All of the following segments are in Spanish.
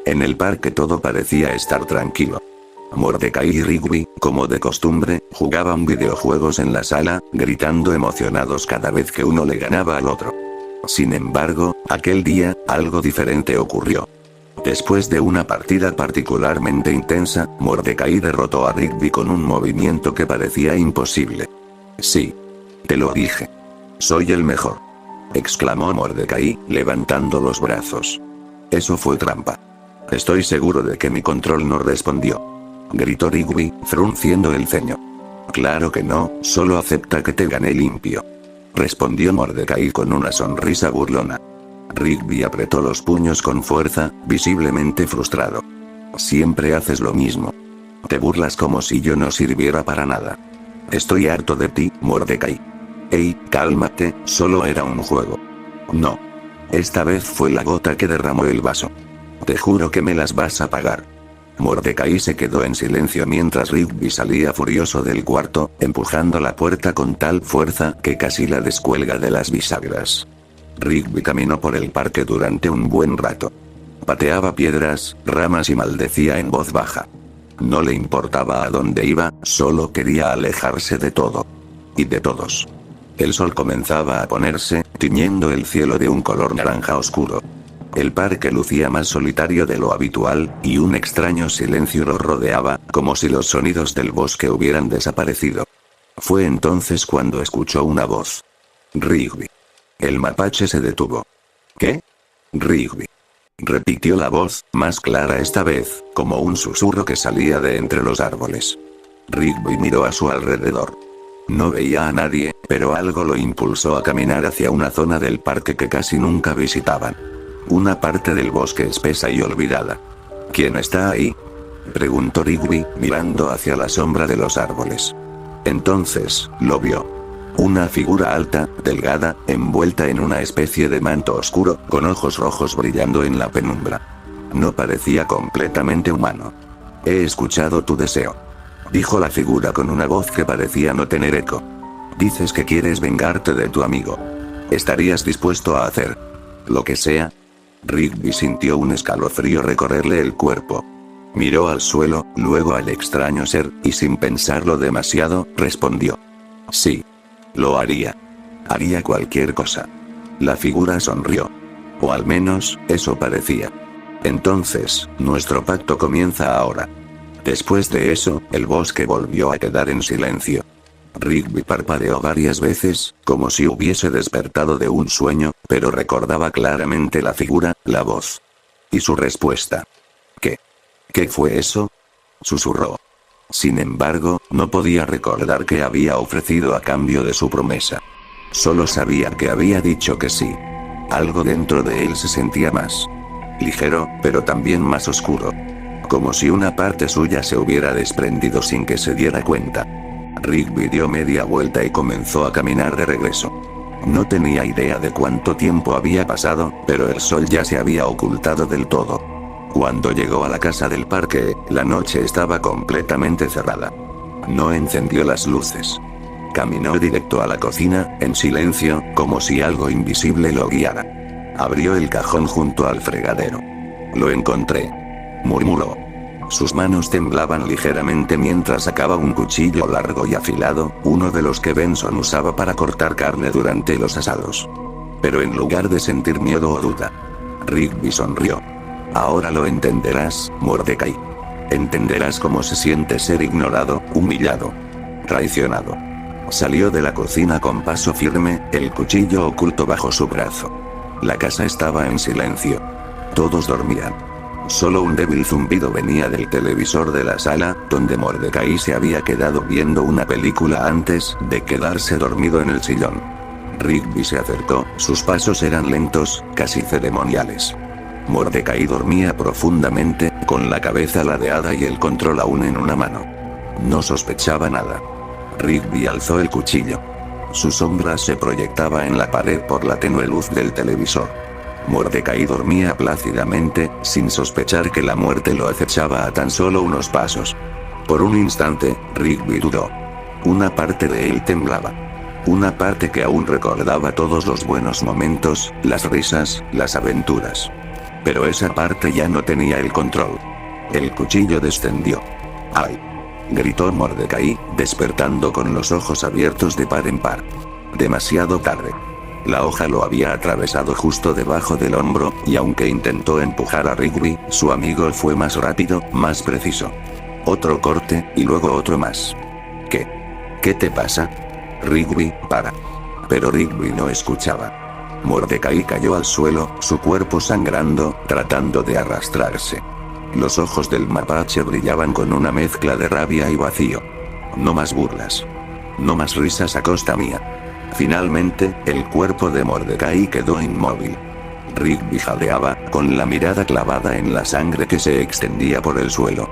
En el parque todo parecía estar tranquilo. Mordecai y Rigby, como de costumbre, jugaban videojuegos en la sala, gritando emocionados cada vez que uno le ganaba al otro. Sin embargo, aquel día, algo diferente ocurrió. Después de una partida particularmente intensa, Mordecai derrotó a Rigby con un movimiento que parecía imposible. Sí. Te lo dije. Soy el mejor. Exclamó Mordecai, levantando los brazos. Eso fue trampa. Estoy seguro de que mi control no respondió. Gritó Rigby, frunciendo el ceño. Claro que no, solo acepta que te gané limpio. Respondió Mordecai con una sonrisa burlona. Rigby apretó los puños con fuerza, visiblemente frustrado. Siempre haces lo mismo. Te burlas como si yo no sirviera para nada. Estoy harto de ti, Mordecai. Ey, cálmate, solo era un juego. No. Esta vez fue la gota que derramó el vaso. Te juro que me las vas a pagar. Mordecai se quedó en silencio mientras Rigby salía furioso del cuarto, empujando la puerta con tal fuerza que casi la descuelga de las bisagras. Rigby caminó por el parque durante un buen rato. Pateaba piedras, ramas y maldecía en voz baja. No le importaba a dónde iba, solo quería alejarse de todo. Y de todos. El sol comenzaba a ponerse, tiñendo el cielo de un color naranja oscuro. El parque lucía más solitario de lo habitual, y un extraño silencio lo rodeaba, como si los sonidos del bosque hubieran desaparecido. Fue entonces cuando escuchó una voz. Rigby. El mapache se detuvo. ¿Qué? Rigby. Repitió la voz, más clara esta vez, como un susurro que salía de entre los árboles. Rigby miró a su alrededor. No veía a nadie, pero algo lo impulsó a caminar hacia una zona del parque que casi nunca visitaban. Una parte del bosque espesa y olvidada. ¿Quién está ahí? Preguntó Rigby, mirando hacia la sombra de los árboles. Entonces, lo vio. Una figura alta, delgada, envuelta en una especie de manto oscuro, con ojos rojos brillando en la penumbra. No parecía completamente humano. He escuchado tu deseo. Dijo la figura con una voz que parecía no tener eco. Dices que quieres vengarte de tu amigo. ¿Estarías dispuesto a hacer lo que sea? Rigby sintió un escalofrío recorrerle el cuerpo. Miró al suelo, luego al extraño ser, y sin pensarlo demasiado, respondió. Sí. Lo haría. Haría cualquier cosa. La figura sonrió. O al menos, eso parecía. Entonces, nuestro pacto comienza ahora. Después de eso, el bosque volvió a quedar en silencio. Rigby parpadeó varias veces, como si hubiese despertado de un sueño, pero recordaba claramente la figura, la voz. Y su respuesta. ¿Qué? ¿Qué fue eso? Susurró. Sin embargo, no podía recordar qué había ofrecido a cambio de su promesa. Solo sabía que había dicho que sí. Algo dentro de él se sentía más ligero, pero también más oscuro. Como si una parte suya se hubiera desprendido sin que se diera cuenta. Rigby dio media vuelta y comenzó a caminar de regreso. No tenía idea de cuánto tiempo había pasado, pero el sol ya se había ocultado del todo. Cuando llegó a la casa del parque, la noche estaba completamente cerrada. No encendió las luces. Caminó directo a la cocina, en silencio, como si algo invisible lo guiara. Abrió el cajón junto al fregadero. Lo encontré. Murmuró. Sus manos temblaban ligeramente mientras sacaba un cuchillo largo y afilado, uno de los que Benson usaba para cortar carne durante los asados. Pero en lugar de sentir miedo o duda, Rigby sonrió. Ahora lo entenderás, Mordecai. Entenderás cómo se siente ser ignorado, humillado, traicionado. Salió de la cocina con paso firme, el cuchillo oculto bajo su brazo. La casa estaba en silencio. Todos dormían. Solo un débil zumbido venía del televisor de la sala, donde Mordecai se había quedado viendo una película antes de quedarse dormido en el sillón. Rigby se acercó, sus pasos eran lentos, casi ceremoniales. Mordecai dormía profundamente, con la cabeza ladeada y el control aún en una mano. No sospechaba nada. Rigby alzó el cuchillo. Su sombra se proyectaba en la pared por la tenue luz del televisor. Mordecai dormía plácidamente, sin sospechar que la muerte lo acechaba a tan solo unos pasos. Por un instante, Rigby dudó. Una parte de él temblaba. Una parte que aún recordaba todos los buenos momentos, las risas, las aventuras. Pero esa parte ya no tenía el control. El cuchillo descendió. ¡Ay! Gritó Mordecai, despertando con los ojos abiertos de par en par. Demasiado tarde. La hoja lo había atravesado justo debajo del hombro, y aunque intentó empujar a Rigby, su amigo fue más rápido, más preciso. Otro corte, y luego otro más. ¿Qué? ¿Qué te pasa? Rigby, para. Pero Rigby no escuchaba. Mordecai cayó al suelo, su cuerpo sangrando, tratando de arrastrarse. Los ojos del mapache brillaban con una mezcla de rabia y vacío. No más burlas. No más risas a costa mía. Finalmente, el cuerpo de Mordecai quedó inmóvil. Rigby jadeaba, con la mirada clavada en la sangre que se extendía por el suelo.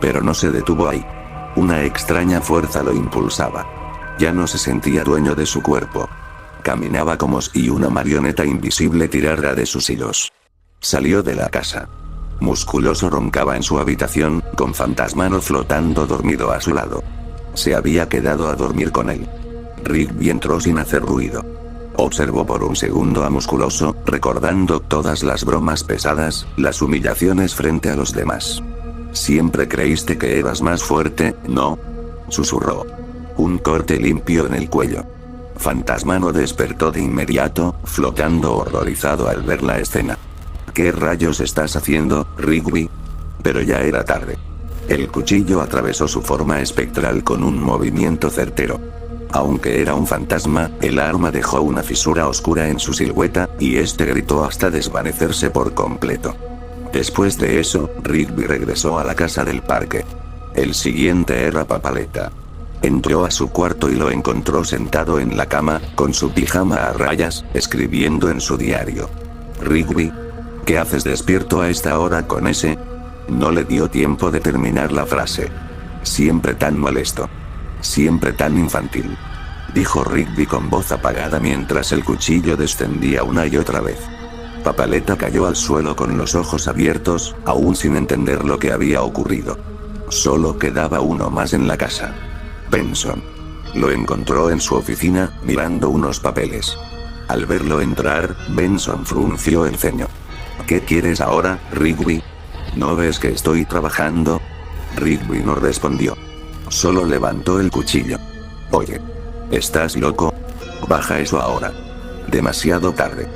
Pero no se detuvo ahí. Una extraña fuerza lo impulsaba. Ya no se sentía dueño de su cuerpo. Caminaba como si una marioneta invisible tirara de sus hilos. Salió de la casa. Musculoso roncaba en su habitación, con Fantasmano flotando dormido a su lado. Se había quedado a dormir con él. Rigby entró sin hacer ruido. Observó por un segundo a Musculoso, recordando todas las bromas pesadas, las humillaciones frente a los demás. «Siempre creíste que eras más fuerte, ¿no?», susurró. Un corte limpio en el cuello. Fantasmano despertó de inmediato, flotando horrorizado al ver la escena. «¿Qué rayos estás haciendo, Rigby?». Pero ya era tarde. El cuchillo atravesó su forma espectral con un movimiento certero. Aunque era un fantasma, el arma dejó una fisura oscura en su silueta, y este gritó hasta desvanecerse por completo. Después de eso, Rigby regresó a la casa del parque. El siguiente era Papaleta. Entró a su cuarto y lo encontró sentado en la cama, con su pijama a rayas, escribiendo en su diario. «Rigby, ¿qué haces despierto a esta hora con ese?». No le dio tiempo de terminar la frase. «Siempre tan molesto. Siempre tan infantil», dijo Rigby con voz apagada mientras el cuchillo descendía una y otra vez. Papaleta cayó al suelo con los ojos abiertos, aún sin entender lo que había ocurrido. Solo quedaba uno más en la casa. Benson. Lo encontró en su oficina, mirando unos papeles. Al verlo entrar, Benson frunció el ceño. «¿Qué quieres ahora, Rigby? ¿No ves que estoy trabajando?». Rigby no respondió. Solo levantó el cuchillo. «Oye. ¿Estás loco? Baja eso ahora. Demasiado tarde».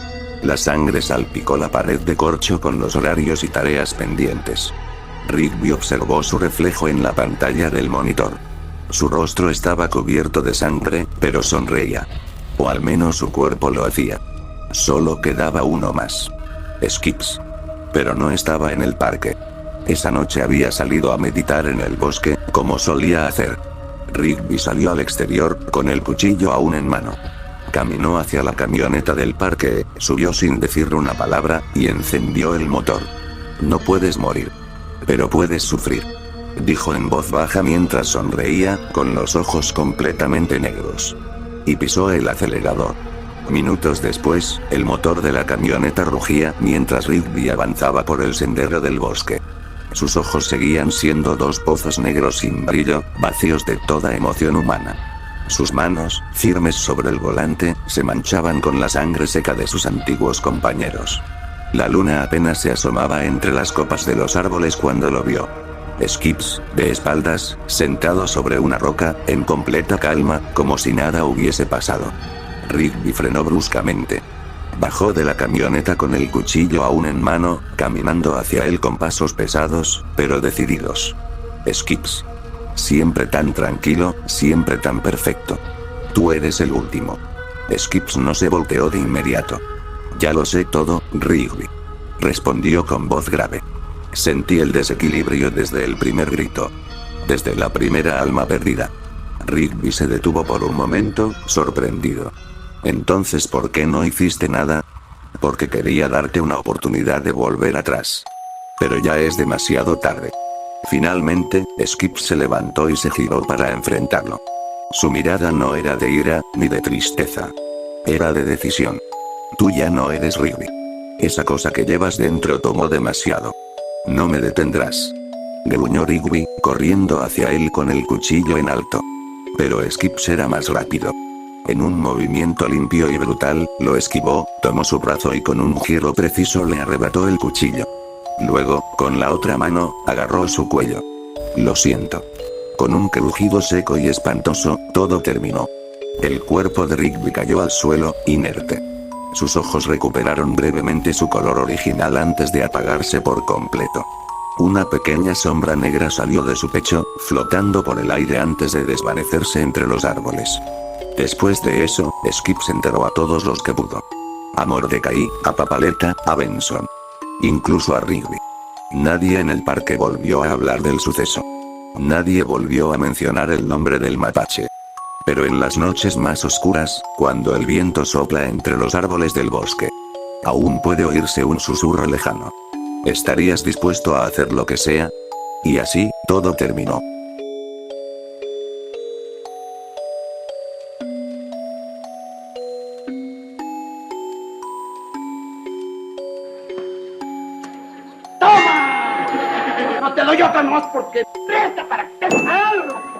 La sangre salpicó la pared de corcho con los horarios y tareas pendientes. Rigby observó su reflejo en la pantalla del monitor. Su rostro estaba cubierto de sangre, pero sonreía. O al menos su cuerpo lo hacía. Solo quedaba uno más. Skips. Pero no estaba en el parque. Esa noche había salido a meditar en el bosque, como solía hacer. Rigby salió al exterior, con el cuchillo aún en mano. Caminó hacia la camioneta del parque, subió sin decir una palabra, y encendió el motor. «No puedes morir. Pero puedes sufrir», dijo en voz baja mientras sonreía, con los ojos completamente negros. Y pisó el acelerador. Minutos después, el motor de la camioneta rugía mientras Rigby avanzaba por el sendero del bosque. Sus ojos seguían siendo dos pozos negros sin brillo, vacíos de toda emoción humana. Sus manos, firmes sobre el volante, se manchaban con la sangre seca de sus antiguos compañeros. La luna apenas se asomaba entre las copas de los árboles cuando lo vio. Skips, de espaldas, sentado sobre una roca, en completa calma, como si nada hubiese pasado. Rigby frenó bruscamente. Bajó de la camioneta con el cuchillo aún en mano, caminando hacia él con pasos pesados, pero decididos. «Skips. Siempre tan tranquilo, siempre tan perfecto. Tú eres el último». Skips no se volteó de inmediato. «Ya lo sé todo, Rigby», respondió con voz grave. Sentí el desequilibrio desde el primer grito. Desde la primera alma perdida. Rigby se detuvo por un momento, sorprendido. «Entonces, ¿por qué no hiciste nada?». «Porque quería darte una oportunidad de volver atrás. Pero ya es demasiado tarde». Finalmente, Skip se levantó y se giró para enfrentarlo. Su mirada no era de ira, ni de tristeza. Era de decisión. «Tú ya no eres Rigby. Esa cosa que llevas dentro tomó demasiado. No me detendrás», gruñó Rigby, corriendo hacia él con el cuchillo en alto. Pero Skips era más rápido. En un movimiento limpio y brutal, lo esquivó, tomó su brazo y con un giro preciso le arrebató el cuchillo. Luego, con la otra mano, agarró su cuello. Lo siento. Con un crujido seco y espantoso, todo terminó. El cuerpo de Rigby cayó al suelo, inerte. Sus ojos recuperaron brevemente su color original antes de apagarse por completo. Una pequeña sombra negra salió de su pecho, flotando por el aire antes de desvanecerse entre los árboles. Después de eso, Skip se enterró a todos los que pudo. A Mordecai, a Papaleta, a Benson. Incluso a Rigby. Nadie en el parque volvió a hablar del suceso. Nadie volvió a mencionar el nombre del mapache. Pero en las noches más oscuras, cuando el viento sopla entre los árboles del bosque, aún puede oírse un susurro lejano. ¿Estarías dispuesto a hacer lo que sea? Y así, todo terminó. ¡Toma! No te doy otra nomás porque presta para que te algo.